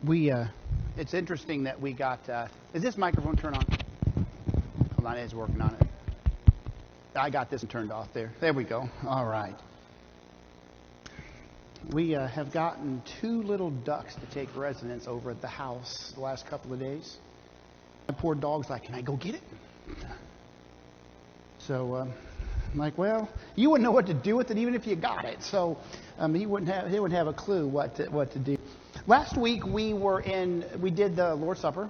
It's interesting that we got, is this microphone turned on? Hold on, Ed's working on it. I got this turned off there. There we go. All right. We have gotten two little ducks to take residence over at the house the last couple of days. My poor dog's like, can I go get it? So I'm like, well, you wouldn't know what to do with it even if you got it. So he wouldn't have a clue what to do. Last week we did the Lord's Supper.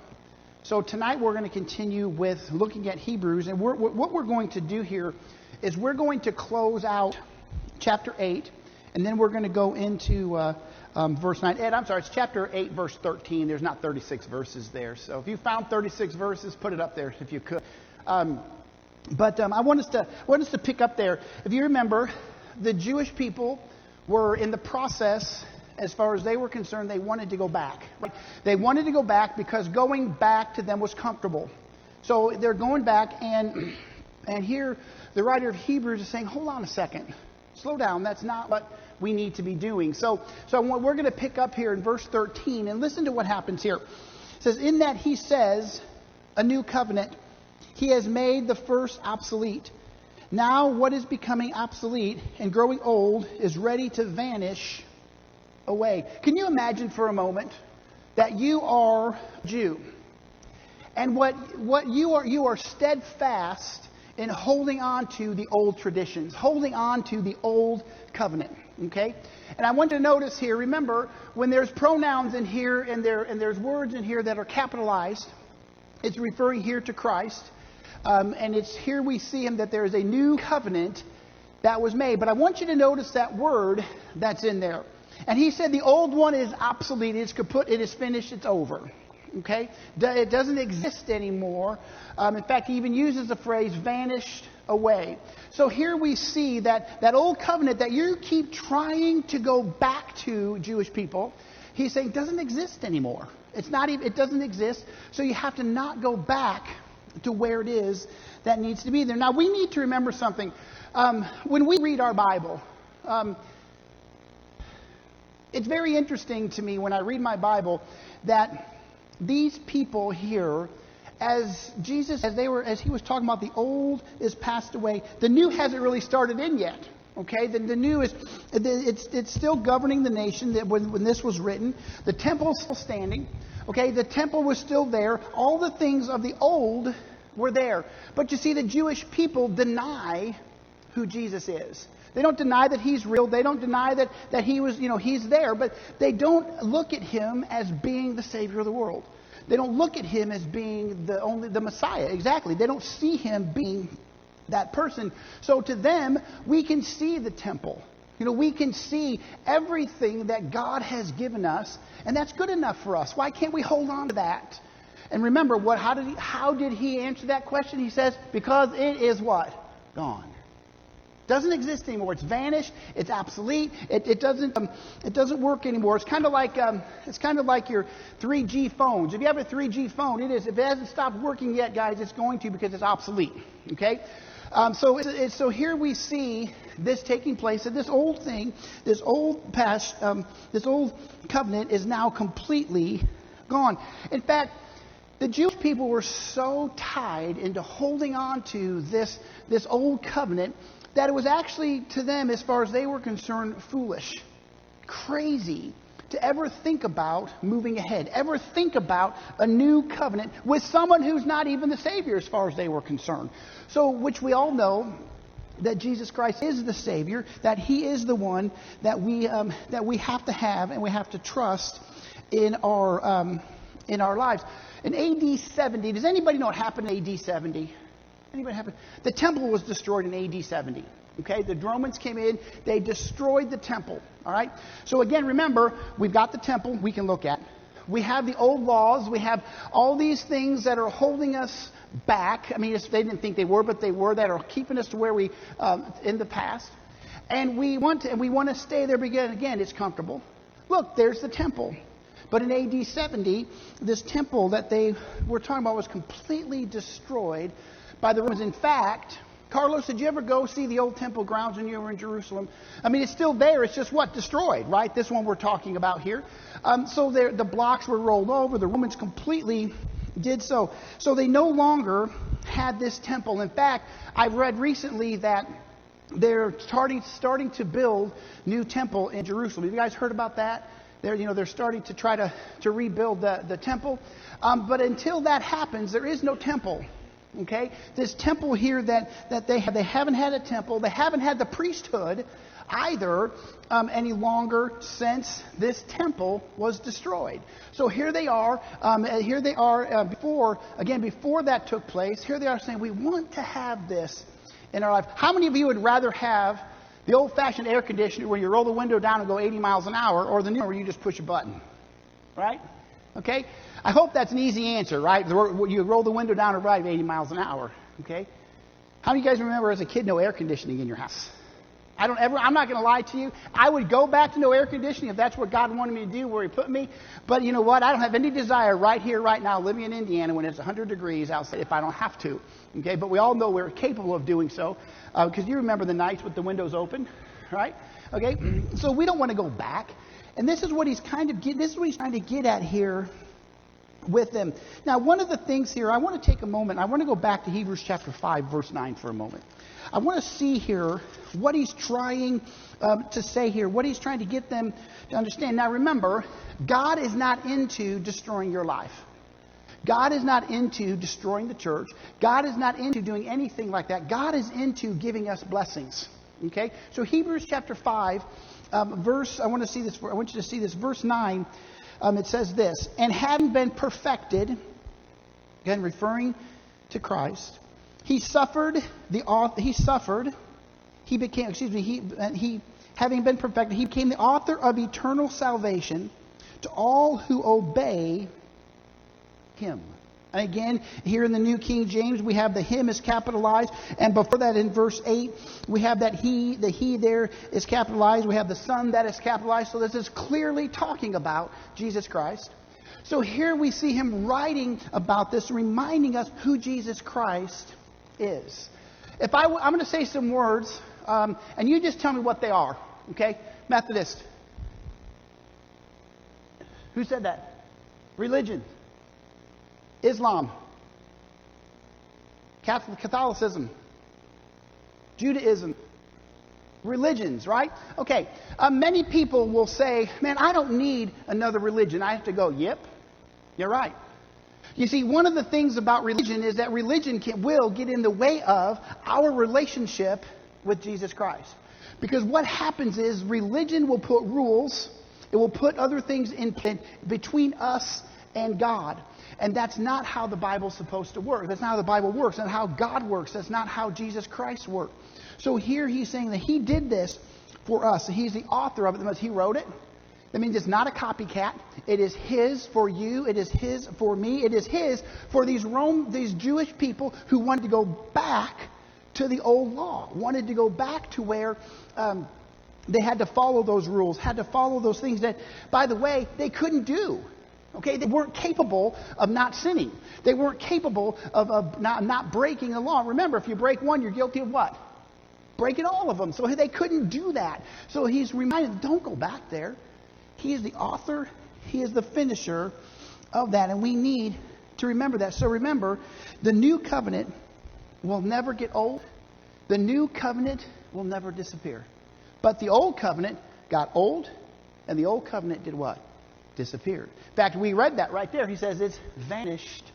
So tonight we're going to continue with looking at Hebrews, and what we're going to do here is we're going to close out chapter 8, and then we're going to go into verse 9. Ed, I'm sorry, it's chapter 8, verse 13. There's not 36 verses there. So if you found 36 verses, put it up there if you could. But I want us to pick up there. If you remember, the Jewish people were in the process. As far as they were concerned, they wanted to go back. Right? They wanted to go back because going back to them was comfortable. So they're going back, and here the writer of Hebrews is saying, hold on a second. Slow down. That's not what we need to be doing. So we're going to pick up here in verse 13, and listen to what happens here. It says, in that he says, a new covenant, he has made the first obsolete. Now what is becoming obsolete and growing old is ready to vanish away. Can you imagine for a moment that you are a Jew, and what you are steadfast in holding on to the old traditions, holding on to the old covenant. Okay, and I want to notice here. Remember, when there's pronouns in here and there's words in here that are capitalized, it's referring here to Christ, and it's here we see him that there is a new covenant that was made. But I want you to notice that word that's in there. And he said the old one is obsolete, it's kaput, it is finished, it's over. Okay? It doesn't exist anymore. In fact, he even uses the phrase vanished away. So here we see that old covenant that you keep trying to go back to, Jewish people, he's saying doesn't exist anymore. It doesn't exist. So you have to not go back to where it is that needs to be there. Now we need to remember something. When we read our Bible, it's very interesting to me when I read my Bible that these people here, as he was talking about the old is passed away, the new hasn't really started in yet. Okay, the new is it's still governing the nation. That when this was written, the temple is still standing. Okay, the temple was still there. All the things of the old were there. But you see, the Jewish people deny who Jesus is. They don't deny that he's real. They don't deny that he was, he's there. But they don't look at him as being the Savior of the world. They don't look at him as being the Messiah. Exactly. They don't see him being that person. So to them, we can see the temple. We can see everything that God has given us. And that's good enough for us. Why can't we hold on to that? And remember, how did he answer that question? He says, because it is what? Gone. Doesn't exist anymore. It's vanished. It's obsolete. It doesn't work anymore. It's kind of like your 3G phones. If you have a 3G phone, if it hasn't stopped working yet, guys, it's going to because it's obsolete. Okay. So here we see this taking place. That this old thing, this old covenant is now completely gone. In fact, the Jewish people were so tied into holding on to this old covenant that it was actually, to them, as far as they were concerned, foolish, crazy to ever think about moving ahead, ever think about a new covenant with someone who's not even the Savior as far as they were concerned. So, which we all know that Jesus Christ is the Savior, that He is the one that we have to have and we have to trust in our lives. In AD 70, does anybody know what happened in AD 70? The temple was destroyed in AD 70. Okay, the Romans came in, they destroyed the temple. All right. So again, remember, we've got the temple we can look at. We have the old laws. We have all these things that are holding us back. I mean, they didn't think they were, but they were, that are keeping us to where we in the past. And we want to stay there because again, it's comfortable. Look, there's the temple. But in AD 70, this temple that they were talking about was completely destroyed by the Romans. In fact, Carlos, did you ever go see the old temple grounds when you were in Jerusalem? I mean, it's still there. It's just what? Destroyed, right? This one we're talking about here. So the blocks were rolled over. The Romans completely did so. So they no longer had this temple. In fact, I've read recently that they're starting to build new temple in Jerusalem. Have you guys heard about that? They're starting to try to rebuild the temple. But until that happens, there is no temple. Okay, this temple here that they haven't had a temple. They haven't had the priesthood either any longer since this temple was destroyed. So here they are. Before that took place, here they are saying, we want to have this in our life. How many of you would rather have the old-fashioned air conditioner where you roll the window down and go 80 miles an hour, or the new one where you just push a button? Right? Okay? I hope that's an easy answer, right? You roll the window down and ride 80 miles an hour. Okay? How many of you guys remember as a kid no air conditioning in your house? I'm not going to lie to you. I would go back to no air conditioning if that's what God wanted me to do, where He put me. But you know what? I don't have any desire right here, right now, living in Indiana when it's 100 degrees outside if I don't have to. Okay? But we all know we're capable of doing so because you remember the nights with the windows open, right? Okay? So we don't want to go back. And this is what he's trying to get at here with them. Now, one of the things here, I want to take a moment. I want to go back to Hebrews chapter 5, verse 9 for a moment. I want to see here what he's trying to say here, what he's trying to get them to understand. Now, remember, God is not into destroying your life. God is not into destroying the church. God is not into doing anything like that. God is into giving us blessings. Okay? So Hebrews chapter 5, I want you to see this, verse 9. It says this, and having been perfected, again referring to Christ, having been perfected, he became the author of eternal salvation to all who obey him. And again, here in the New King James, we have the him is capitalized. And before that, in verse 8, we have that the he there is capitalized. We have the son that is capitalized. So this is clearly talking about Jesus Christ. So here we see him writing about this, reminding us who Jesus Christ is. I'm going to say some words, and you just tell me what they are. Okay? Methodist. Who said that? Religion. Islam, Catholicism, Judaism, religions, right? Okay, many people will say, man, I don't need another religion. I have to go, yep, you're right. You see, one of the things about religion is that religion will get in the way of our relationship with Jesus Christ. Because what happens is religion will put rules, it will put other things in between us and God. And that's not how the Bible's supposed to work. That's not how the Bible works. That's not how God works. That's not how Jesus Christ worked. So here he's saying that he did this for us. He's the author of it. That means he wrote it. That means it's not a copycat. It is his for you. It is his for me. It is his for these Jewish people who wanted to go back to the old law. Wanted to go back to where they had to follow those rules. Had to follow those things that, by the way, they couldn't do. Okay, they weren't capable of not sinning. They weren't capable of not breaking the law. Remember, if you break one, you're guilty of what? Breaking all of them. So they couldn't do that. So he's reminded, don't go back there. He is the author. He is the finisher of that. And we need to remember that. So remember, the new covenant will never get old. The new covenant will never disappear. But the old covenant got old, and the old covenant did what? Disappeared. In fact, we read that right there. He says it's vanished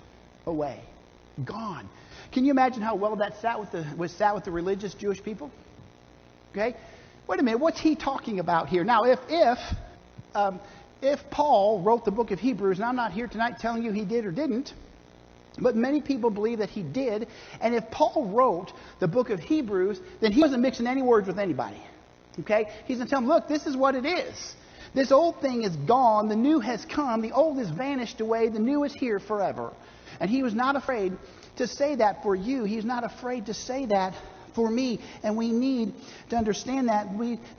away, gone. Can you imagine how well that sat with the religious Jewish people? Okay, wait a minute. What's he talking about here? Now, if Paul wrote the book of Hebrews, and I'm not here tonight telling you he did or didn't, but many people believe that he did. And if Paul wrote the book of Hebrews, then he wasn't mixing any words with anybody. Okay, he's going to tell them, look, this is what it is. This old thing is gone. The new has come. The old is vanished away. The new is here forever. And he was not afraid to say that for you. He's not afraid to say that for me. And we need to understand that.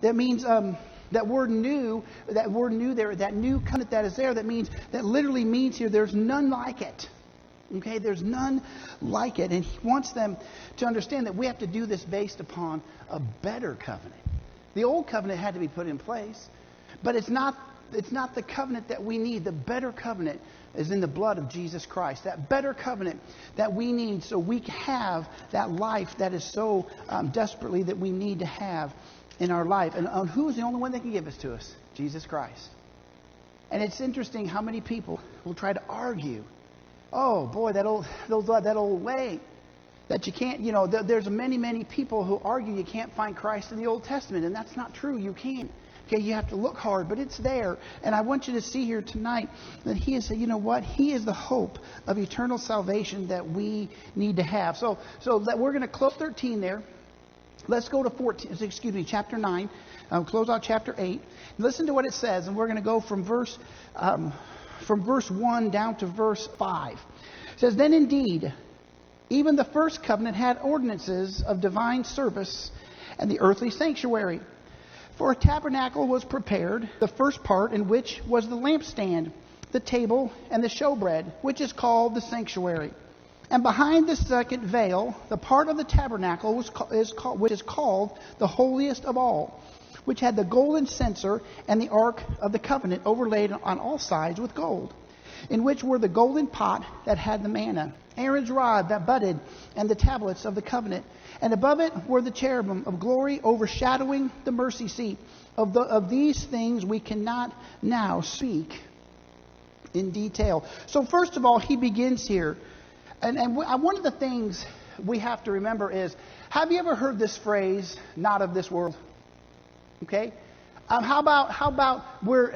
That means that word new there, that new covenant that is there, that literally means here there's none like it. Okay, there's none like it. And he wants them to understand that we have to do this based upon a better covenant. The old covenant had to be put in place, but it's not the covenant that we need. The better covenant is in the blood of Jesus Christ. That better covenant that we need so we can have that life that is so desperately that we need to have in our life. And who's the only one that can give this to us? Jesus Christ. And it's interesting how many people will try to argue. Oh boy, that old way that you can't, there's many people who argue you can't find Christ in the Old Testament, and that's not true. You can. Okay, you have to look hard, but it's there. And I want you to see here tonight that He is, He is the hope of eternal salvation that we need to have. So that we're going to close 13 there. Let's go to chapter 9. Close out chapter 8. Listen to what it says, and we're going to go from verse 1 down to verse 5. It says, "Then indeed, even the first covenant had ordinances of divine service and the earthly sanctuary. For a tabernacle was prepared, the first part in which was the lampstand, the table, and the showbread, which is called the sanctuary. And behind the second veil, the part of the tabernacle which is called the holiest of all, which had the golden censer and the ark of the covenant overlaid on all sides with gold, in which were the golden pot that had the manna, Aaron's rod that budded, and the tablets of the covenant. And above it were the cherubim of glory overshadowing the mercy seat. Of these things we cannot now speak in detail." So first of all, he begins here. And one of the things we have to remember is, have you ever heard this phrase, "not of this world"? Okay? How about we're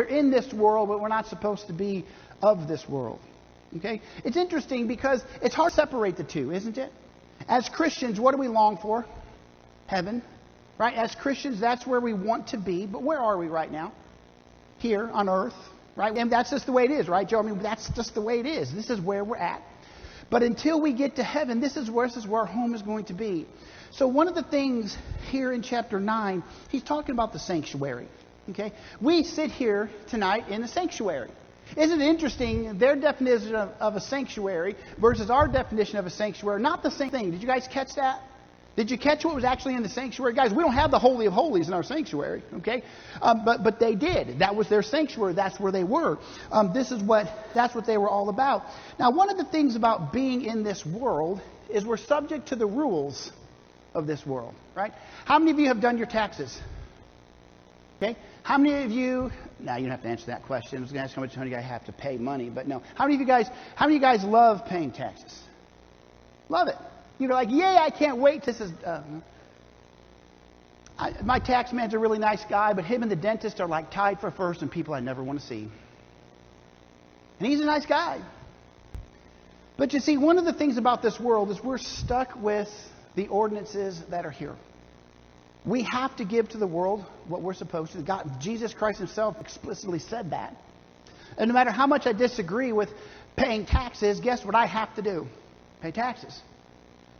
in this world, but we're not supposed to be of this world? Okay? It's interesting because it's hard to separate the two, isn't it? As Christians, what do we long for? Heaven. Right? As Christians, that's where we want to be. But where are we right now? Here on earth. Right? And that's just the way it is, right, Joe? I mean, that's just the way it is. This is where we're at. But until we get to heaven, this is where our home is going to be. So one of the things here in chapter 9, he's talking about the sanctuary. Okay? We sit here tonight in the sanctuary. Isn't it interesting? Their definition of a sanctuary versus our definition of a sanctuary, not the same thing. Did you guys catch that? Did you catch what was actually in the sanctuary? Guys, we don't have the Holy of Holies in our sanctuary, okay? But they did. That was their sanctuary. That's where they were. That's what they were all about. Now, one of the things about being in this world is we're subject to the rules of this world, right? How many of you have done your taxes? Okay? How many of you, now you don't have to answer that question. I was going to ask how much money you guys have to pay money, but no. How many of you guys love paying taxes? Love it. You're like, yay, I can't wait. My tax man's a really nice guy, but him and the dentist are like tied for first and people I never want to see. And he's a nice guy. But you see, one of the things about this world is we're stuck with the ordinances that are here. We have to give to the world what we're supposed to. Jesus Christ himself explicitly said that. And no matter how much I disagree with paying taxes, guess what I have to do? Pay taxes.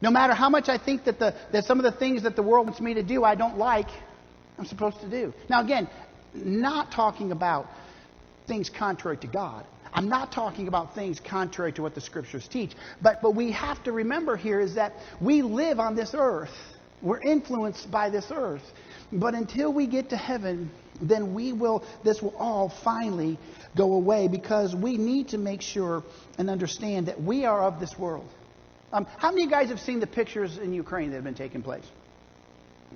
No matter how much I think that some of the things that the world wants me to do I don't like, I'm supposed to do. Now again, not talking about things contrary to God. I'm not talking about things contrary to what the Scriptures teach. But we have to remember here is that we live on this earth. We're influenced by this earth. But until we get to heaven, then this will all finally go away, because we need to make sure and understand that we are of this world. How many of you guys have seen the pictures in Ukraine that have been taking place?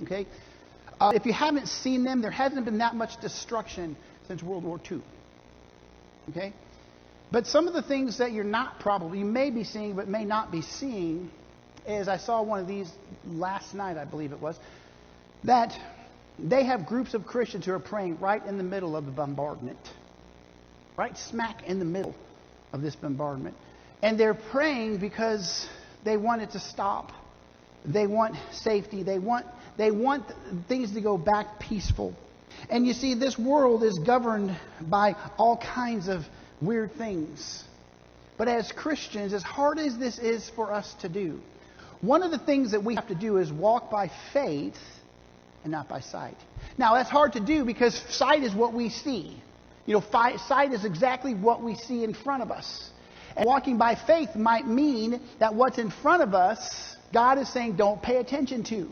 Okay? If you haven't seen them, there hasn't been that much destruction since World War II. Okay? But some of the things that you may be seeing but may not be seeing is, I saw one of these last night, I believe it was, that they have groups of Christians who are praying right in the middle of the bombardment. Right smack in the middle of this bombardment. And they're praying because they want it to stop. They want safety. They want things to go back peaceful. And you see, this world is governed by all kinds of weird things. But as Christians, as hard as this is for us to do, one of the things that we have to do is walk by faith and not by sight. Now, that's hard to do because sight is what we see. Sight is exactly what we see in front of us. And walking by faith might mean that what's in front of us, God is saying don't pay attention to.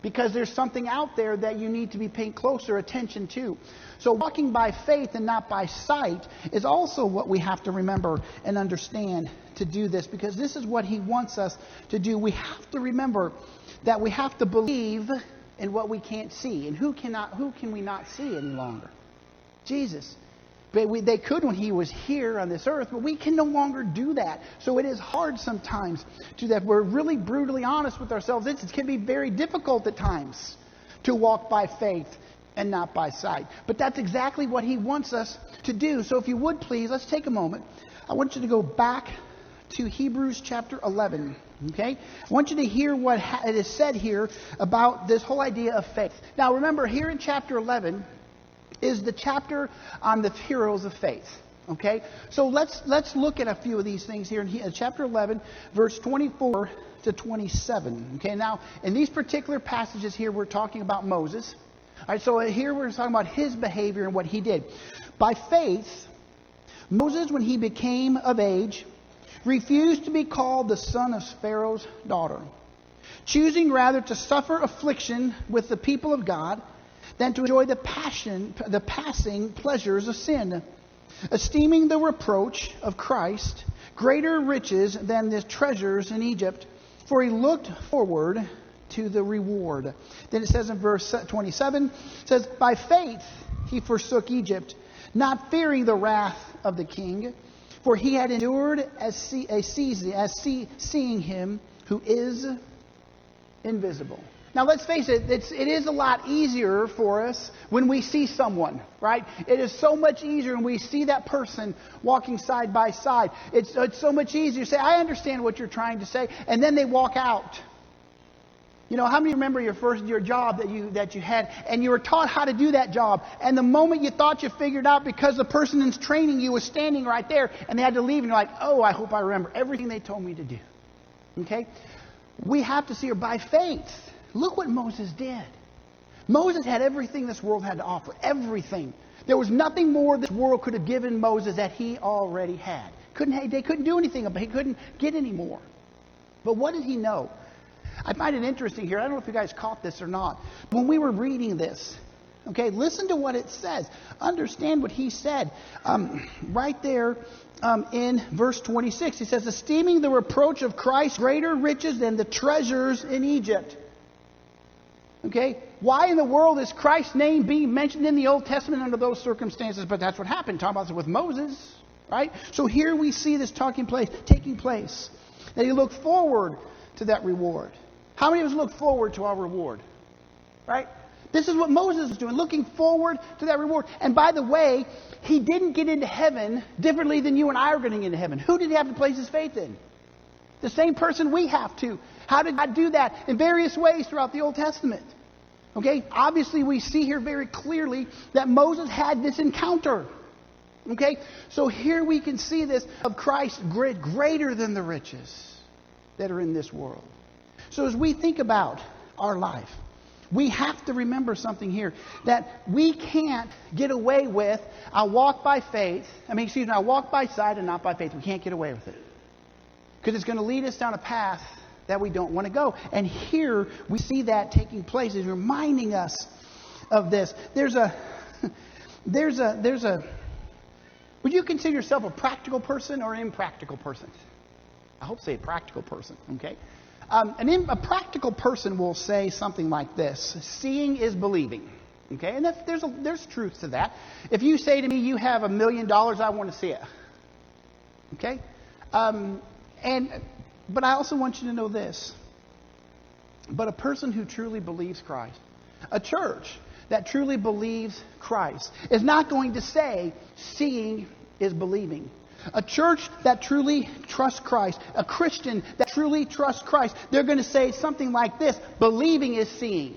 Because there's something out there that you need to be paying closer attention to. So walking by faith and not by sight is also what we have to remember and understand to do this. Because this is what he wants us to do. We have to remember that we have to believe in what we can't see. And who can we not see any longer? Jesus. But they could when he was here on this earth, but we can no longer do that. So it is hard sometimes to that. We're really brutally honest with ourselves. It can be very difficult at times to walk by faith and not by sight. But that's exactly what he wants us to do. So if you would please, let's take a moment. I want you to go back to Hebrews chapter 11. Okay? I want you to hear what it is said here about this whole idea of faith. Now remember, here in chapter 11 is the chapter on the heroes of faith. Okay? So let's look at a few of these things here in chapter 11, verse 24 to 27. Okay? Now, in these particular passages here, we're talking about Moses. All right, so here we're talking about his behavior and what he did. By faith, Moses, when he became of age, refused to be called the son of Pharaoh's daughter, choosing rather to suffer affliction with the people of God than to enjoy the passing pleasures of sin, esteeming the reproach of Christ greater riches than the treasures in Egypt, for he looked forward to the reward. Then it says in verse 27, it says, by faith he forsook Egypt, not fearing the wrath of the king, for he had endured as seeing him who is invisible. Now, let's face it, it is a lot easier for us when we see someone, right? It is so much easier when we see that person walking side by side. It's so much easier to say, I understand what you're trying to say, and then they walk out. You know, how many remember your job that you had, and you were taught how to do that job, and the moment you thought you figured out because the person in training you was standing right there, and they had to leave, and you're like, oh, I hope I remember everything they told me to do. Okay? We have to see her by faith. Look what Moses did. Moses had everything this world had to offer. Everything. There was nothing more this world could have given Moses that he already had. They couldn't do anything about it. He couldn't get any more. But what did he know? I find it interesting here. I don't know if you guys caught this or not. When we were reading this, okay, listen to what it says. Understand what he said. Right there in verse 26, he says, esteeming the reproach of Christ greater riches than the treasures in Egypt. Okay, why in the world is Christ's name being mentioned in the Old Testament under those circumstances? But that's what happened. Talking about it with Moses, right? So here we see this taking place, that he looked forward to that reward. How many of us look forward to our reward? Right? This is what Moses was doing, looking forward to that reward. And by the way, he didn't get into heaven differently than you and I are going to get into heaven. Who did he have to place his faith in? The same person we have to. How did God do that? In various ways throughout the Old Testament. Okay? Obviously, we see here very clearly that Moses had this encounter. Okay? So here we can see this of Christ greater than the riches that are in this world. So as we think about our life, we have to remember something here. That we can't get away with, I walk by sight and not by faith. We can't get away with it. Because it's going to lead us down a path that we don't want to go. And here we see that taking place. It's reminding us of this. Would you consider yourself a practical person or an impractical person? I hope say a practical person, okay? A practical person will say something like this: seeing is believing. Okay, and there's truth to that. If you say to me, you have $1 million, I want to see it. Okay? But I also want you to know this. But a person who truly believes Christ, a church that truly believes Christ, is not going to say seeing is believing. A church that truly trusts Christ, a Christian that truly trusts Christ, they're going to say something like this: believing is seeing.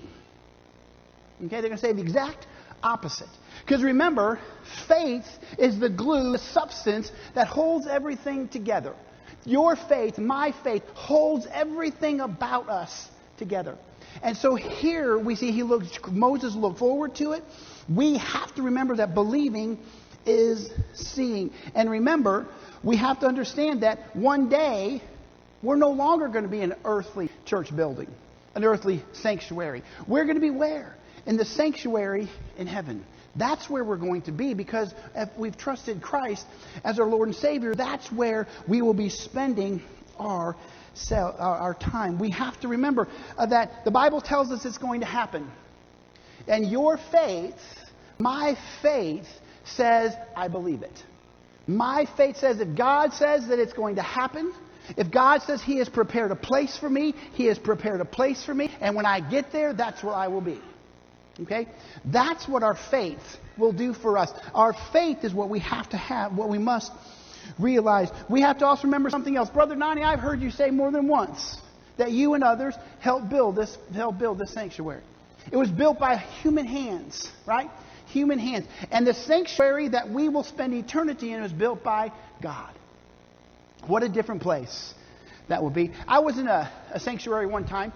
Okay, they're going to say the exact opposite. Because remember, faith is the glue, the substance that holds everything together. Your faith, my faith, holds everything about us together. And so here we see Moses looked forward to it. We have to remember that believing is seeing. And remember, we have to understand that one day we're no longer going to be an earthly church building, an earthly sanctuary. We're going to be where? In the sanctuary in heaven. That's where we're going to be, because if we've trusted Christ as our Lord and Savior, that's where we will be spending our time. We have to remember that the Bible tells us it's going to happen. And your faith, my faith, says, I believe it. My faith says if God says that it's going to happen, if God says He has prepared a place for me, He has prepared a place for me. And when I get there, that's where I will be. Okay? That's what our faith will do for us. Our faith is what we have to have, what we must realize. We have to also remember something else. Brother Nani, I've heard you say more than once that you and others helped build this sanctuary. It was built by human hands, right? Human hands. And the sanctuary that we will spend eternity in is built by God. What a different place that will be. I was in a sanctuary one time.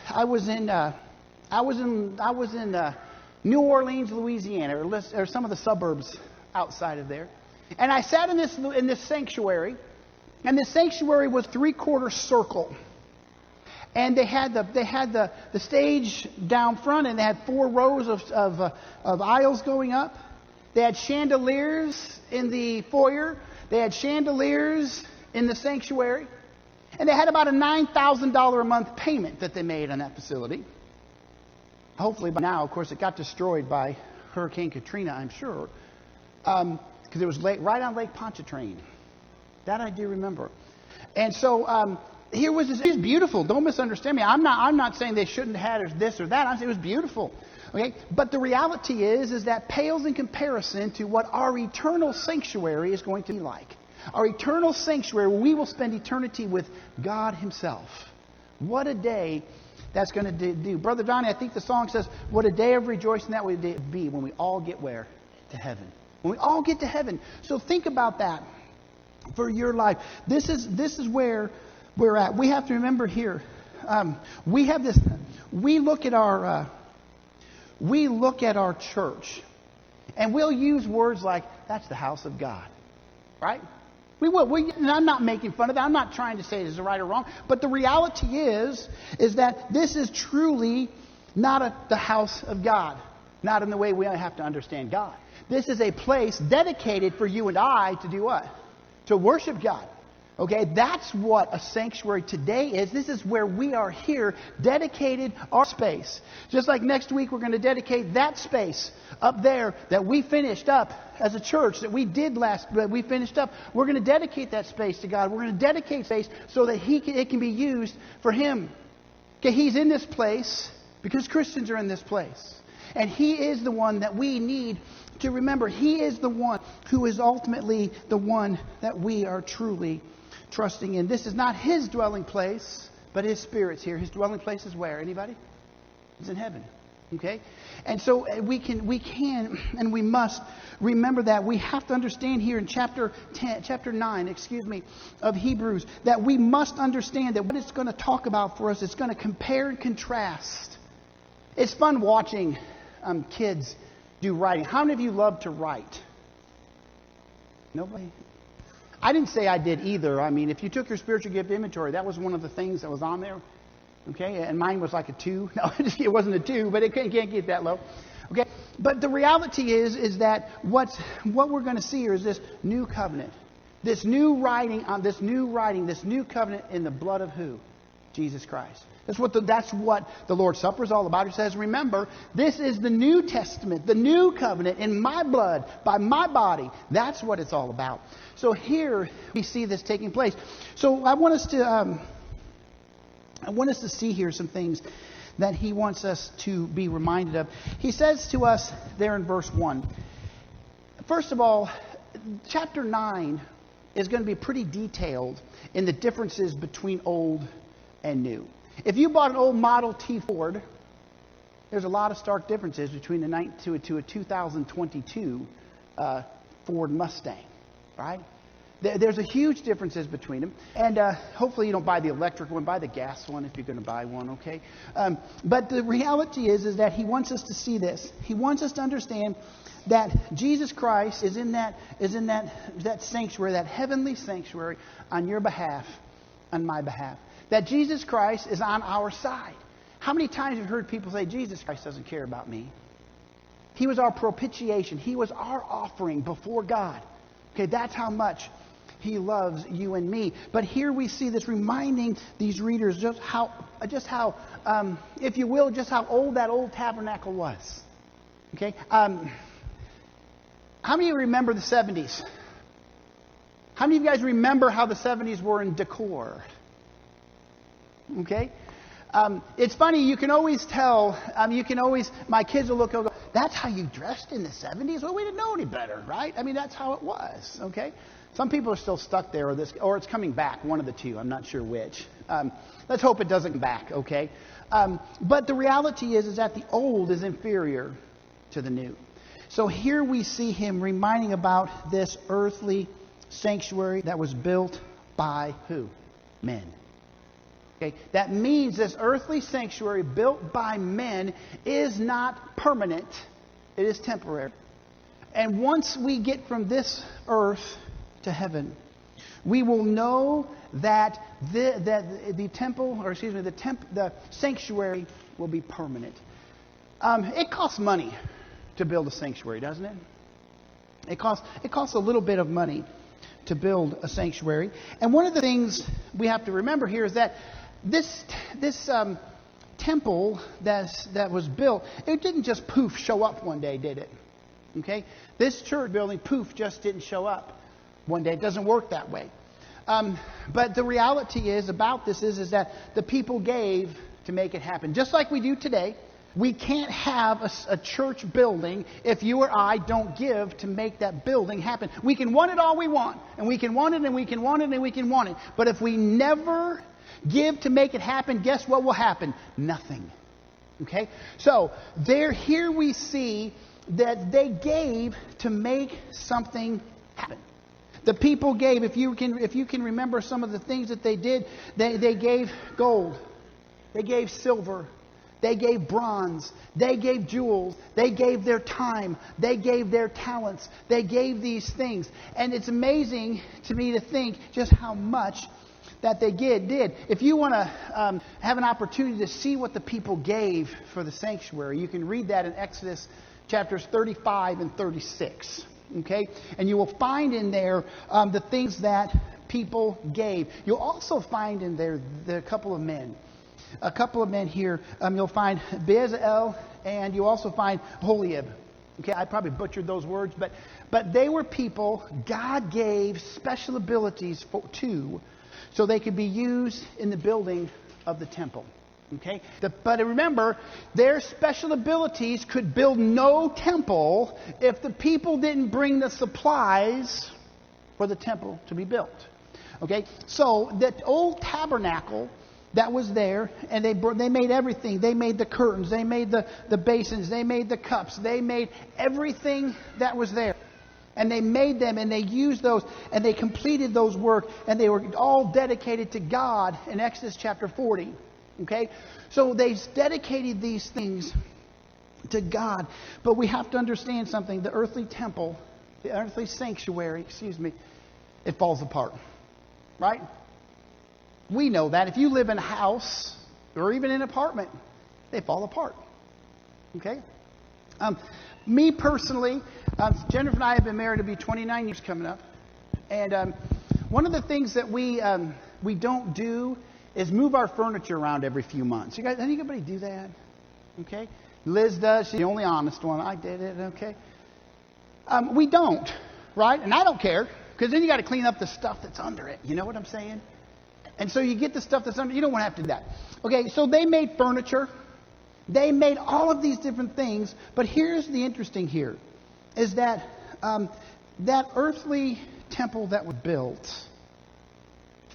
I was in New Orleans, Louisiana, or some of the suburbs outside of there. And I sat in this sanctuary, and this sanctuary was 3/4 circle. And they had the stage down front, and they had 4 rows of aisles going up. They had chandeliers in the foyer. They had chandeliers in the sanctuary. And they had about a $9,000 a month payment that they made on that facility. Hopefully by now, of course, it got destroyed by Hurricane Katrina, I'm sure. Because it was right on Lake Pontchartrain. That I do remember. And so here was this. It was beautiful. Don't misunderstand me. I'm not saying they shouldn't have had this or that. I'm saying it was beautiful. Okay? But the reality is that pales in comparison to what our eternal sanctuary is going to be like. Our eternal sanctuary, where we will spend eternity with God Himself. What a day that's going to do. Brother Donnie, I think the song says, what a day of rejoicing that would be when we all get where? To heaven. When we all get to heaven. So think about that for your life. This is where we're at. We have to remember here. We have this. We look at our church, and we'll use words like, "That's the house of God," right? We will. And I'm not making fun of that. I'm not trying to say this is right or wrong. But the reality is that this is truly not the house of God. Not in the way we have to understand God. This is a place dedicated for you and I to do what? To worship God. Okay, that's what a sanctuary today is. This is where we are here, dedicated our space. Just like next week we're going to dedicate that space up there that we finished up as a church, that we finished up. We're going to dedicate that space to God. We're going to dedicate space so that it can be used for Him. Okay, He's in this place because Christians are in this place. And He is the one that we need to remember. He is the one who is ultimately the one that we are truly trusting in. This is not His dwelling place, but His Spirit's here. His dwelling place is where? Anybody? It's in heaven. Okay? And so we can and we must remember that. We have to understand here in chapter 9 of Hebrews, that we must understand that what it's going to talk about for us, it's going to compare and contrast. It's fun watching kids do writing. How many of you love to write? Nobody? I didn't say I did either. I mean, if you took your spiritual gift inventory, that was one of the things that was on there. Okay, and mine was like a 2. No, it wasn't a 2, but it can't get that low. Okay, but the reality is that what we're going to see here is this new covenant, this new covenant in the blood of who? Jesus Christ. That's what the Lord's Supper is all about. It says, remember, this is the New Testament, the new covenant in my blood, by my body. That's what it's all about. So here we see this taking place. So I want us to see here some things that he wants us to be reminded of. He says to us there in verse 1. First of all, chapter 9 is going to be pretty detailed in the differences between old and new. If you bought an old Model T Ford, there's a lot of stark differences between to a 2022 Ford Mustang, right? There's a huge differences between them. And hopefully you don't buy the electric one. Buy the gas one if you're going to buy one, okay? But the reality is that he wants us to see this. He wants us to understand that Jesus Christ is in that sanctuary, that heavenly sanctuary on your behalf, on my behalf. That Jesus Christ is on our side. How many times have you heard people say, Jesus Christ doesn't care about me? He was our propitiation. He was our offering before God. Okay, that's how much He loves you and me. But here we see this reminding these readers just how, if you will, just how old that old tabernacle was. Okay, how many of you remember the 70s? How many of you guys remember how the 70s were in decor? Okay, it's funny. You can always tell. My kids will look and go, "That's how you dressed in the 70s?" Well, we didn't know any better, right? I mean, that's how it was. Okay. Some people are still stuck there, or it's coming back. One of the two. I'm not sure which. Let's hope it doesn't come back. Okay. But the reality is that the old is inferior to the new. So here we see him reminding about this earthly sanctuary that was built by who? Men. Okay, that means this earthly sanctuary built by men is not permanent. It is temporary. And once we get from this earth to heaven, we will know that the sanctuary will be permanent. It costs money to build a sanctuary, doesn't it? It costs a little bit of money to build a sanctuary. And one of the things we have to remember here is that this temple that was built, it didn't just poof show up one day, did it? Okay, this church building poof just didn't show up one day. It doesn't work that way. But the reality is about this is that the people gave to make it happen, just like we do today. We can't have a church building if you or I don't give to make that building happen. We can want it all we want, and we can want it, and we can want it, and we can want it. But if we never give to make it happen, guess what will happen? Nothing. Okay? So here we see that they gave to make something happen. The people gave. If you can remember some of the things that they did, they gave gold. They gave silver. They gave bronze. They gave jewels. They gave their time. They gave their talents. They gave these things. And it's amazing to me to think just how much that they did. If you want to have an opportunity to see what the people gave for the sanctuary, you can read that in Exodus chapters 35 and 36. Okay? And you will find in there the things that people gave. You'll also find in there a couple of men. A couple of men here. You'll find Bezalel, and you also find Holiab. Okay, I probably butchered those words, but they were people God gave special abilities to, so they could be used in the building of the temple. Okay, but remember, their special abilities could build no temple if the people didn't bring the supplies for the temple to be built. Okay, so that old tabernacle that was there, and they made everything. They made the curtains. They made the basins. They made the cups. They made everything that was there. And they made them, and they used those, and they completed those work, and they were all dedicated to God in Exodus chapter 40. Okay? So they dedicated these things to God. But we have to understand something. The earthly temple, the earthly sanctuary, it falls apart. Right? We know that. If you live in a house or even in an apartment, they fall apart. Okay? Me personally, Jennifer and I have been married to be 29 years coming up. And one of the things that we don't do is move our furniture around every few months. You guys, anybody do that? Okay? Liz does. She's the only honest one. I did it. Okay? We don't. Right? And I don't care. Because then you got to clean up the stuff that's under it. You know what I'm saying? And so you get the stuff that's under. You don't want to have to do that. Okay, so they made furniture. They made all of these different things. But here's the interesting here. Is that that earthly temple that was built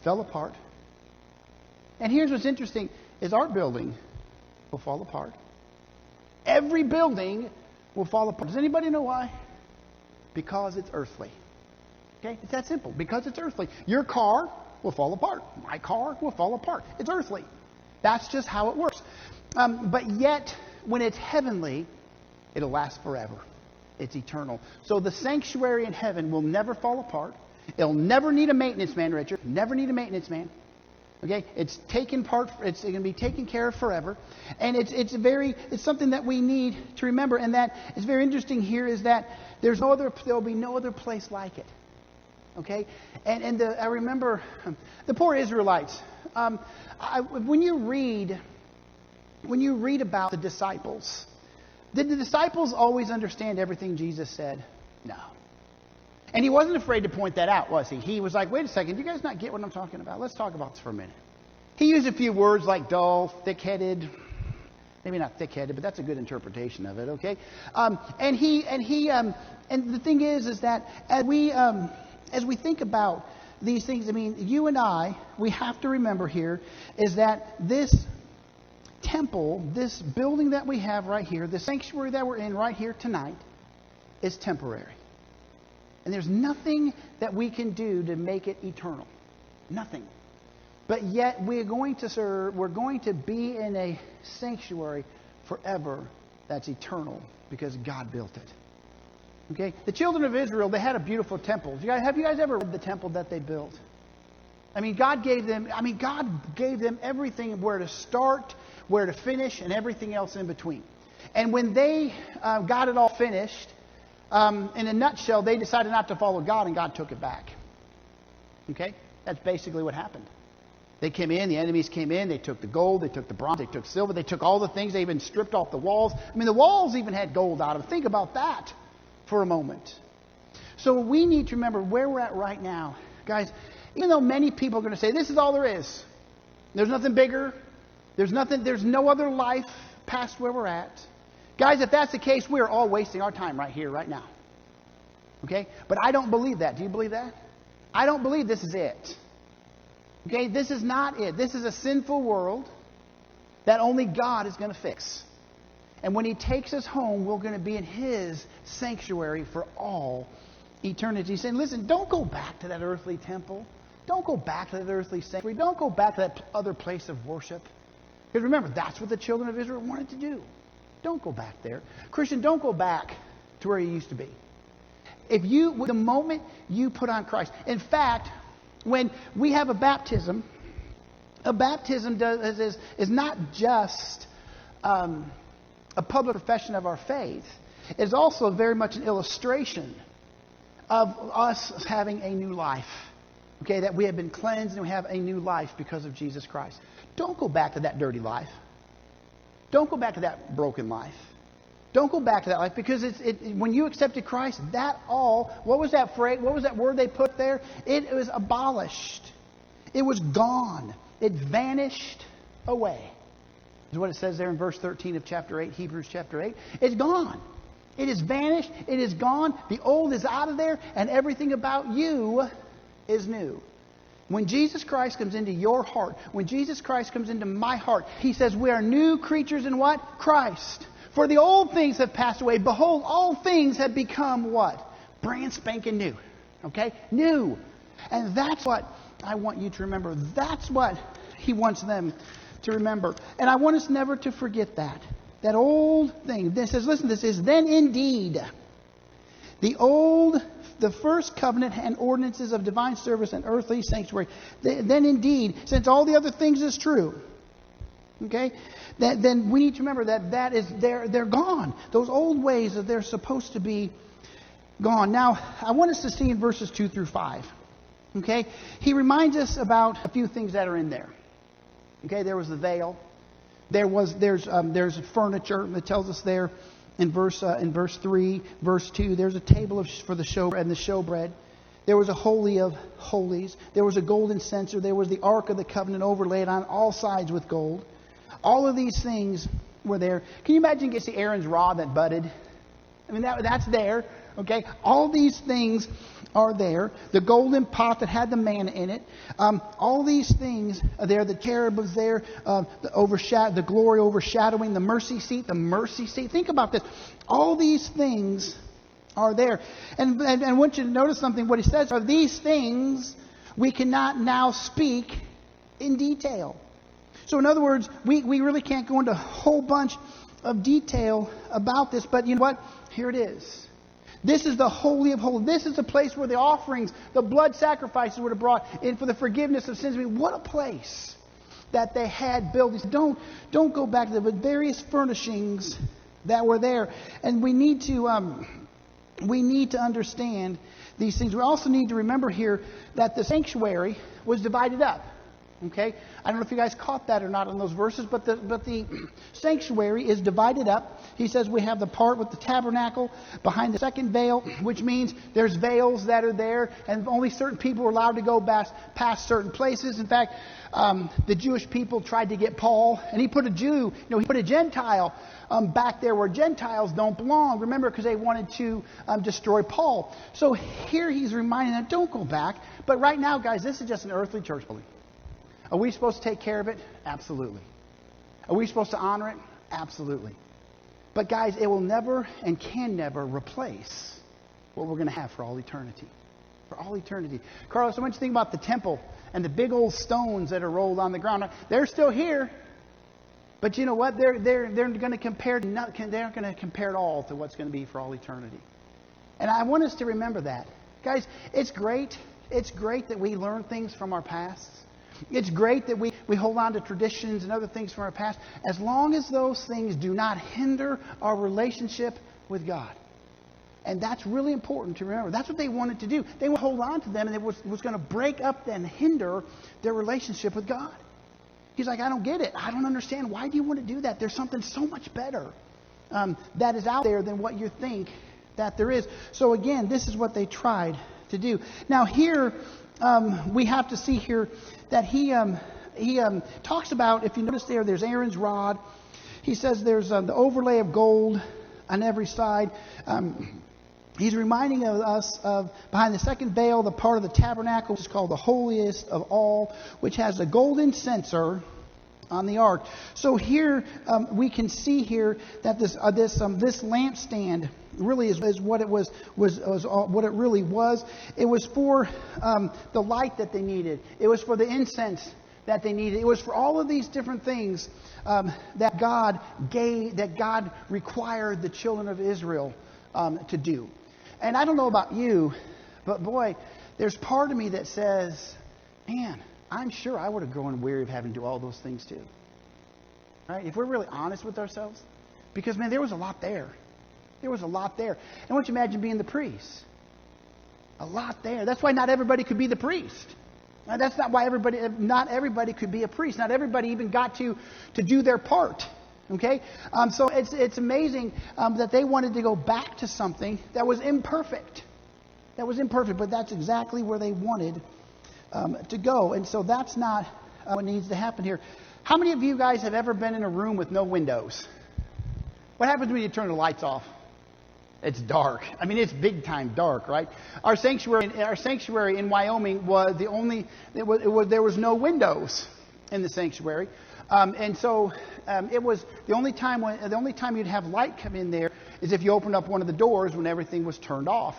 fell apart. And here's what's interesting. Is our building will fall apart. Every building will fall apart. Does anybody know why? Because it's earthly. Okay? It's that simple. Because it's earthly. Your car will fall apart. My car will fall apart. It's earthly. That's just how it works. But yet, when it's heavenly, it'll last forever. It's eternal. So the sanctuary in heaven will never fall apart. It'll never need a maintenance man, Richard. Never need a maintenance man. Okay? It's it's going to be taken care of forever. And it's something that we need to remember. And that is very interesting here is that there'll be no other place like it. Okay? And I remember the poor Israelites. When you read about the disciples, did the disciples always understand everything Jesus said? No. And he wasn't afraid to point that out, was he? He was like, wait a second, do you guys not get what I'm talking about? Let's talk about this for a minute. He used a few words like dull, thick-headed. Maybe not thick-headed, but that's a good interpretation of it, okay? And the thing is that as we think about these things, I mean, you and I, we have to remember here is that this temple, this building that we have right here, the sanctuary that we're in right here tonight, is temporary. And there's nothing that we can do to make it eternal. Nothing. But yet we're going to be in a sanctuary forever that's eternal because God built it. Okay? The children of Israel, they had a beautiful temple. Have you guys ever read the temple that they built? I mean, God gave them everything, where to start, where to finish, and everything else in between. And when they got it all finished, in a nutshell, they decided not to follow God, and God took it back. Okay? That's basically what happened. They came in, the enemies came in, they took the gold, they took the bronze, they took silver, they took all the things, they even stripped off the walls. I mean, the walls even had gold out of it. Think about that for a moment. So we need to remember where we're at right now. Guys, even though many people are going to say, this is all there is. There's nothing bigger. There's no other life past where we're at. Guys, if that's the case, we are all wasting our time right here, right now. Okay? But I don't believe that. Do you believe that? I don't believe this is it. Okay? This is not it. This is a sinful world that only God is going to fix. And when He takes us home, we're going to be in His sanctuary for all eternity. He's saying, listen, don't go back to that earthly temple. Don't go back to that earthly sanctuary. Don't go back to that other place of worship. Because remember, that's what the children of Israel wanted to do. Don't go back there. Christian, don't go back to where you used to be. The moment you put on Christ. In fact, when we have a baptism is not just a public profession of our faith. It's also very much an illustration of us having a new life. Okay, that we have been cleansed and we have a new life because of Jesus Christ. Don't go back to that dirty life. Don't go back to that broken life. Don't go back to that life, because when you accepted Christ, what was that phrase? What was that word they put there? It was abolished. It was gone. It vanished away. Is what it says there in verse 13 of chapter 8, Hebrews chapter 8. It's gone. It is vanished. It is gone. The old is out of there, and everything about you is new. When Jesus Christ comes into your heart, when Jesus Christ comes into my heart, He says we are new creatures in what? Christ. For the old things have passed away. Behold, all things have become what? Brand spanking new. Okay? New. And that's what I want you to remember. That's what He wants them to remember. And I want us never to forget that. That old thing. This says, listen, this is then indeed the first covenant and ordinances of divine service and earthly sanctuary. Then indeed, since all the other things is true, okay, then we need to remember they're gone. Those old ways that they're supposed to be gone. Now, I want us to see in verses 2 through 5. Okay, he reminds us about a few things that are in there. Okay, there was the veil. There's furniture that tells us there in verse 3, verse 2. There's a table for the showbread. There was a holy of holies. There was a golden censer. There was the ark of the covenant overlaid on all sides with gold. All of these things were there. Can you imagine getting to see Aaron's rod that budded? I mean, that's there. Okay, all these things are there. The golden pot that had the manna in it. All these things are there. The cherub was there. The glory overshadowing the mercy seat. The mercy seat. Think about this. All these things are there. And I want you to notice something. What he says are these things we cannot now speak in detail. So in other words, we really can't go into a whole bunch of detail about this. But you know what? Here it is. This is the Holy of Holies. This is the place where the offerings, the blood sacrifices were brought in for the forgiveness of sins. I mean, what a place that they had built. He said, don't go back to the various furnishings that were there. And we need to understand these things. We also need to remember here that the sanctuary was divided up. Okay, I don't know if you guys caught that or not in those verses, but the sanctuary is divided up. He says we have the part with the tabernacle behind the second veil, which means there's veils that are there, and only certain people are allowed to go past certain places. In fact, the Jewish people tried to get Paul, and he put a Jew, he put a Gentile back there where Gentiles don't belong. Remember, because they wanted to destroy Paul. So here he's reminding them, don't go back. But right now, guys, this is just an earthly church building. Are we supposed to take care of it? Absolutely. Are we supposed to honor it? Absolutely. But guys, it will never and can never replace what we're going to have for all eternity. For all eternity. Carlos, I want you to think about the temple and the big old stones that are rolled on the ground. They're still here. But you know what? They're going to compare to nothing. They're not going to compare at all to what's going to be for all eternity. And I want us to remember that. Guys, it's great. It's great that we learn things from our past. It's great that we hold on to traditions and other things from our past, as long as those things do not hinder our relationship with God. And that's really important to remember. That's what they wanted to do. They would hold on to them, and it was going to break up and hinder their relationship with God. He's like, I don't get it. I don't understand. Why do you want to do that? There's something so much better that is out there than what you think that there is. So again, this is what they tried to do. Now here, we have to see here that he talks about, if you notice there's Aaron's rod. He says there's the overlay of gold on every side. He's reminding us of behind the second veil, the part of the tabernacle, which is called the holiest of all, which has a golden censer on the ark. So here we can see here that this lampstand really is what it was what it really was. It was for the light that they needed. It was for the incense that they needed. It was for all of these different things that God required the children of Israel to do. And I don't know about you, but boy, there's part of me that says, man, I'm sure I would have grown weary of having to do all those things too. Right? If we're really honest with ourselves. Because, man, there was a lot there. There was a lot there. And why don't you imagine being the priest? A lot there. That's why not everybody could be the priest. Now, that's not why not everybody could be a priest. Not everybody even got to do their part. Okay? So it's amazing that they wanted to go back to something that was imperfect. That was imperfect, but that's exactly where they wanted to go. And so that's not what needs to happen here. How many of you guys have ever been in a room with no windows? What happens when you turn the lights off? It's dark. I mean, it's big time dark, right? Our sanctuary in Wyoming was there was no windows in the sanctuary, and so it was the only time you'd have light come in there is if you opened up one of the doors when everything was turned off,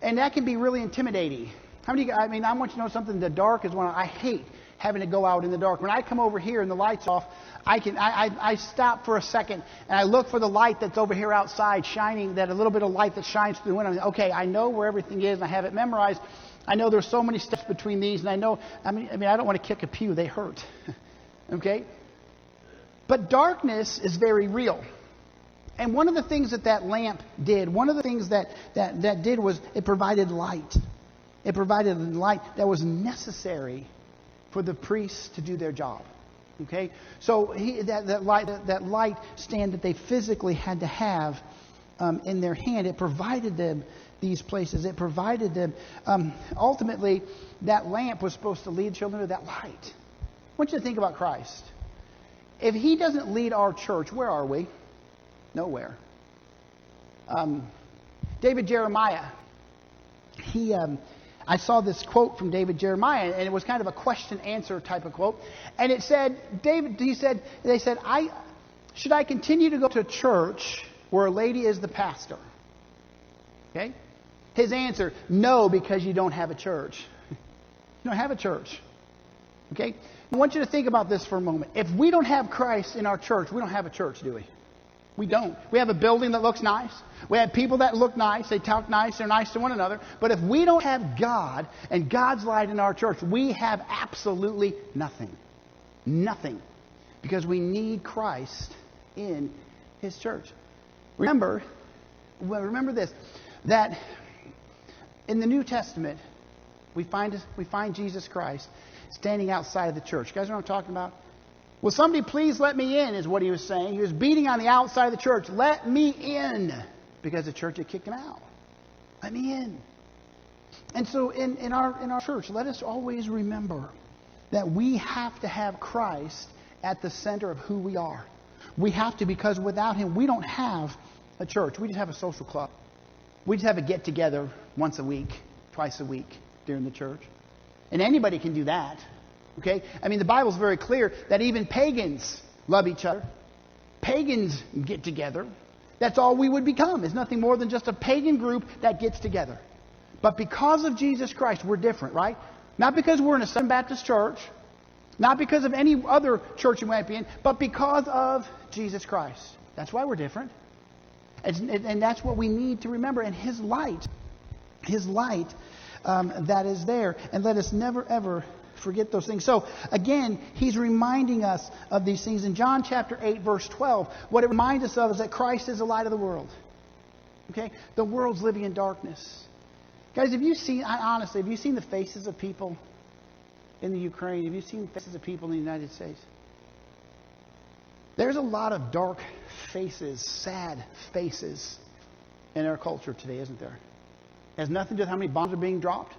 and that can be really intimidating. How many? I mean, I want you to know something. The dark is one I hate having to go out in the dark. When I come over here and the light's off, I stop for a second and I look for the light that's over here outside shining, that a little bit of light that shines through the window. Okay, I know where everything is and I have it memorized. I know there's so many steps between these, and I know, I mean, I don't want to kick a pew. They hurt. Okay? But darkness is very real. And one of the things that lamp did, one of the things that did was it provided light. It provided light that was necessary for the priests to do their job. Okay? So that light stand that they physically had to have in their hand, it provided them these places. It provided them, ultimately, that lamp was supposed to lead children to that light. I want you to think about Christ. If He doesn't lead our church, where are we? Nowhere. David Jeremiah, I saw this quote from David Jeremiah, and it was kind of a question-answer type of quote. And it said, should I continue to go to church where a lady is the pastor? Okay? His answer, no, because you don't have a church. You don't have a church. Okay? I want you to think about this for a moment. If we don't have Christ in our church, we don't have a church, do we? We don't. We have a building that looks nice. We have people that look nice. They talk nice. They're nice to one another. But if we don't have God and God's light in our church, we have absolutely nothing. Nothing. Because we need Christ in His church. Remember this, that in the New Testament, we find Jesus Christ standing outside of the church. You guys know what I'm talking about? Will somebody please let me in, is what he was saying. He was beating on the outside of the church. Let me in. Because the church had kicked him out. Let me in. And so in our church, let us always remember that we have to have Christ at the center of who we are. We have to, because without Him, we don't have a church. We just have a social club. We just have a get-together once a week, twice a week during the church. And anybody can do that. Okay? I mean, the Bible's very clear that even pagans love each other. Pagans get together. That's all we would become. It's nothing more than just a pagan group that gets together. But because of Jesus Christ, we're different, right? Not because we're in a Southern Baptist church. Not because of any other church you might be in. But because of Jesus Christ. That's why we're different. And that's what we need to remember. And His light that is there. And let us never, ever forget those things. So, again, He's reminding us of these things. In John chapter 8, verse 12, what it reminds us of is that Christ is the light of the world. Okay? The world's living in darkness. Guys, have you seen the faces of people in the Ukraine? Have you seen the faces of people in the United States? There's a lot of dark faces, sad faces in our culture today, isn't there? It has nothing to do with how many bombs are being dropped.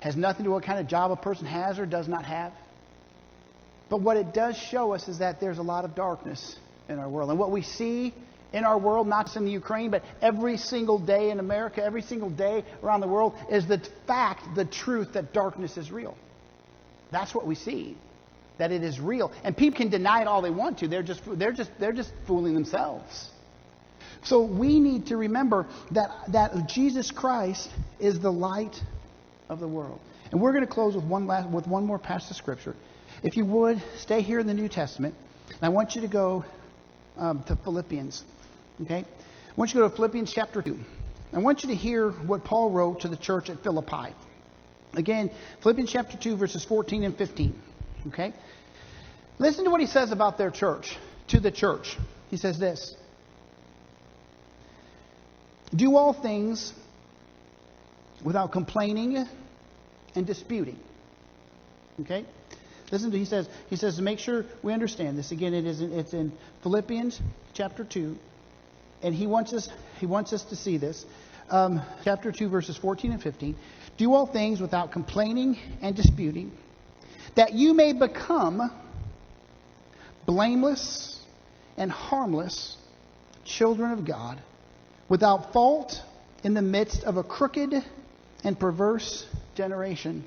Has nothing to do with what kind of job a person has or does not have. But what it does show us is that there's a lot of darkness in our world. And what we see in our world, not just in the Ukraine, but every single day in America, every single day around the world, is the fact, the truth that darkness is real. That's what we see. That it is real. And people can deny it all they want to. They're just fooling themselves. So we need to remember that Jesus Christ is the light of the world. And we're going to close with one more passage of Scripture. If you would, stay here in the New Testament. And I want you to go to Philippians. Okay? I want you to go to Philippians chapter 2. I want you to hear what Paul wrote to the church at Philippi. Again, Philippians chapter 2, verses 14 and 15. Okay? Listen to what he says about their church, to the church. He says this. Do all things without complaining and disputing. Okay? Listen to he says to make sure we understand this. Again, it's in Philippians chapter 2. And he wants us to see this. Chapter 2, verses 14 and 15. Do all things without complaining and disputing, that you may become blameless and harmless children of God, without fault in the midst of a crooked and perverse generation,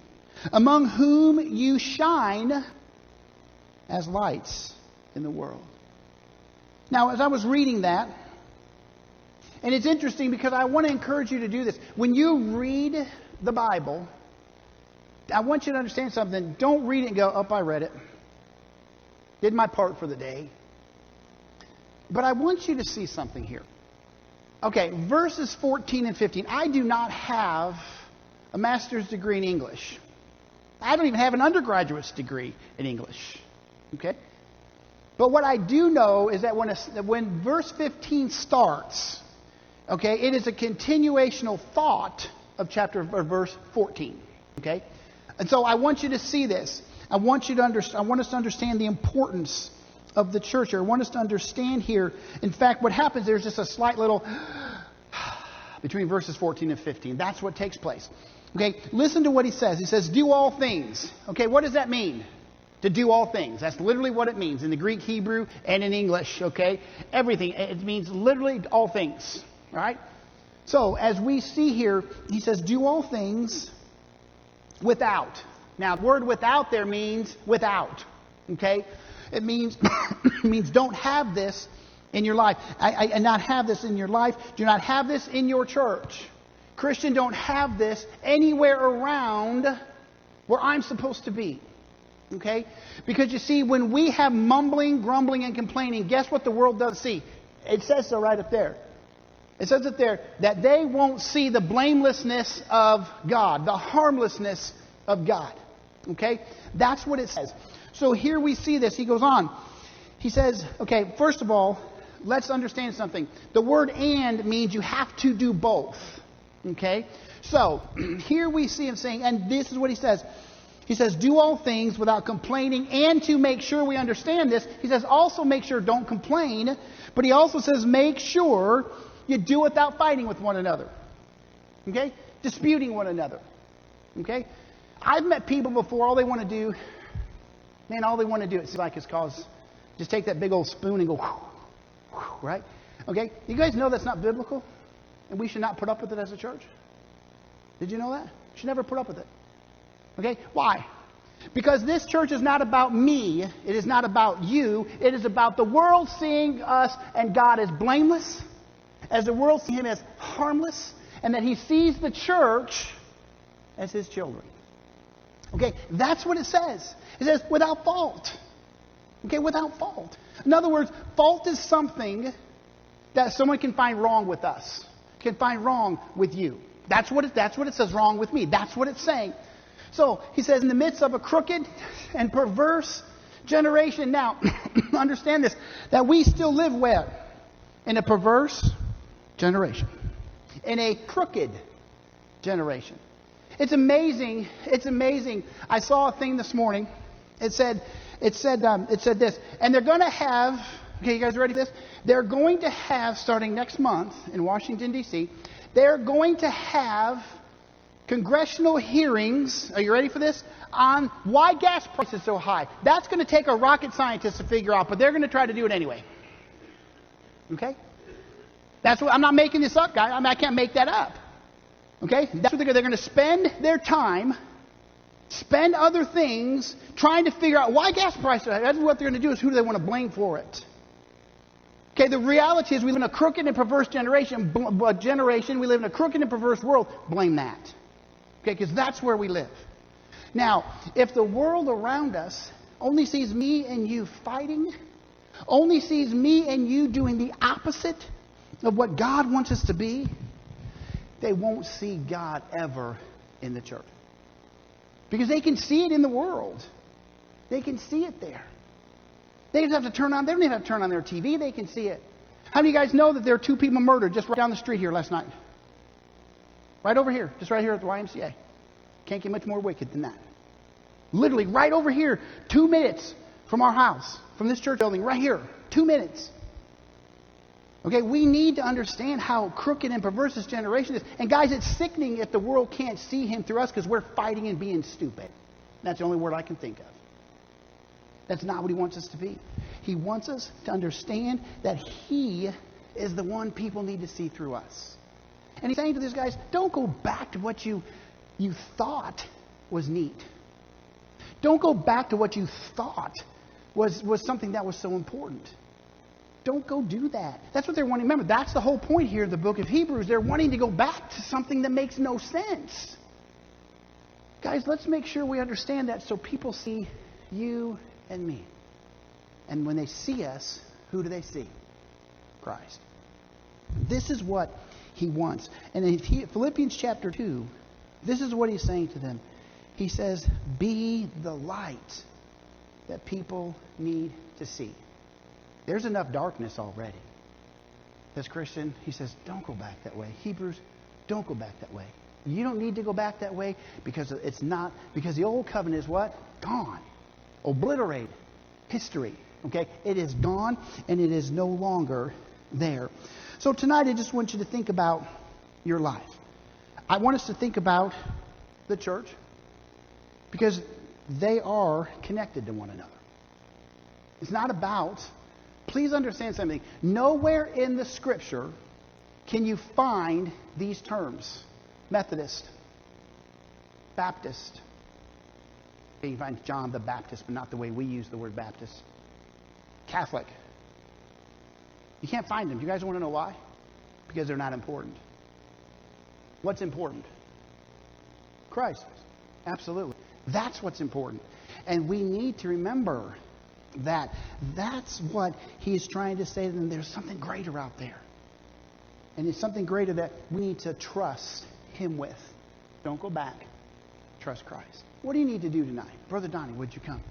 among whom you shine as lights in the world. Now, as I was reading that, and it's interesting because I want to encourage you to do this. When you read the Bible, I want you to understand something. Don't read it and go, I read it. Did my part for the day. But I want you to see something here. Okay, verses 14 and 15. I do not have a master's degree in English. I don't even have an undergraduate's degree in English. Okay? But what I do know is that when verse 15 starts, okay, it is a continuational thought of verse 14. Okay? And so I want you to see this. I want us to understand the importance of the church. I want us to understand here. In fact, what happens, there's just a slight little between verses 14 and 15. That's what takes place. Okay, listen to what he says. He says, do all things. Okay, what does that mean? To do all things. That's literally what it means in the Greek, Hebrew, and in English. Okay, everything. It means literally all things. All right? So, as we see here, he says, do all things without. Now, the word without there means without. Okay? It means don't have this in your life. And not have this in your life. Do not have this in your church. Christian, don't have this anywhere around where I'm supposed to be. Okay? Because you see, when we have mumbling, grumbling, and complaining, guess what the world does see? It says so right up there. It says it there, that they won't see the blamelessness of God, the harmlessness of God. Okay? That's what it says. So here we see this. He goes on. He says, okay, first of all, let's understand something. The word "and" means you have to do both. Okay? So, here we see him saying, and this is what he says. He says, do all things without complaining, and to make sure we understand this, he says, also make sure don't complain, but he also says, make sure you do without fighting with one another. Okay? Disputing one another. Okay? I've met people before, all they want to do, it seems like is just take that big old spoon and go, whew, whew, right? Okay? You guys know that's not biblical? And we should not put up with it as a church? Did you know that? You should never put up with it. Okay? Why? Because this church is not about me. It is not about you. It is about the world seeing us and God as blameless, as the world sees him as harmless, and that he sees the church as his children. Okay? That's what it says. It says without fault. Okay? Without fault. In other words, fault is something that someone can find wrong with us, can find wrong with you. That's what it says, wrong with me. That's what it's saying. So, he says, in the midst of a crooked and perverse generation. Now, understand this, that we still live where? In a perverse generation. In a crooked generation. It's amazing. It's amazing. I saw a thing this morning. It said this. And they're going to have, okay, you guys ready for this? They're going to have, starting next month in Washington, D.C., they're going to have congressional hearings, are you ready for this? On why gas prices are so high. That's going to take a rocket scientist to figure out, but they're going to try to do it anyway. Okay? That's what, I'm not making this up, guys. I can't make that up. Okay? That's what they're going to spend their time, spend other things, trying to figure out why gas prices are high. That's what they're going to do, is who do they want to blame for it. Okay, the reality is we live in a crooked and perverse generation. We live in a crooked and perverse world. Blame that. Okay, because that's where we live. Now, if the world around us only sees me and you fighting, only sees me and you doing the opposite of what God wants us to be, they won't see God ever in the church. Because they can see it in the world. They can see it there. They don't have to turn on. They don't even have to turn on their TV. They can see it. How many of you guys know that there are 2 people murdered just right down the street here last night? Right over here. Just right here at the YMCA. Can't get much more wicked than that. Literally right over here. 2 minutes from our house. From this church building. Right here. 2 minutes. Okay, we need to understand how crooked and perverse this generation is. And guys, it's sickening if the world can't see him through us because we're fighting and being stupid. That's the only word I can think of. That's not what he wants us to be. He wants us to understand that he is the one people need to see through us. And he's saying to these guys, don't go back to what you thought was neat. Don't go back to what you thought was something that was so important. Don't go do that. That's what they're wanting. Remember, that's the whole point here in the book of Hebrews. They're wanting to go back to something that makes no sense. Guys, let's make sure we understand that so people see you and me. And when they see us, who do they see? Christ. This is what he wants. And in Philippians chapter 2, this is what he's saying to them. He says, be the light that people need to see. There's enough darkness already. As Christian, he says, don't go back that way. Hebrews, don't go back that way. You don't need to go back that way because the old covenant is what? Gone. Obliterate history. Okay? It is gone and it is no longer there. So tonight I just want you to think about your life. I want us to think about the church because they are connected to one another. It's not about, please understand something, nowhere in the scripture can you find these terms. Methodist, Baptist. You can find John the Baptist, but not the way we use the word Baptist. Catholic. You can't find them. You guys want to know why? Because they're not important. What's important? Christ. Absolutely. That's what's important. And we need to remember that that's what he's trying to say to them. There's something greater out there. And it's something greater that we need to trust him with. Don't go back. Trust Christ. What do you need to do tonight? Brother Donnie, would you come?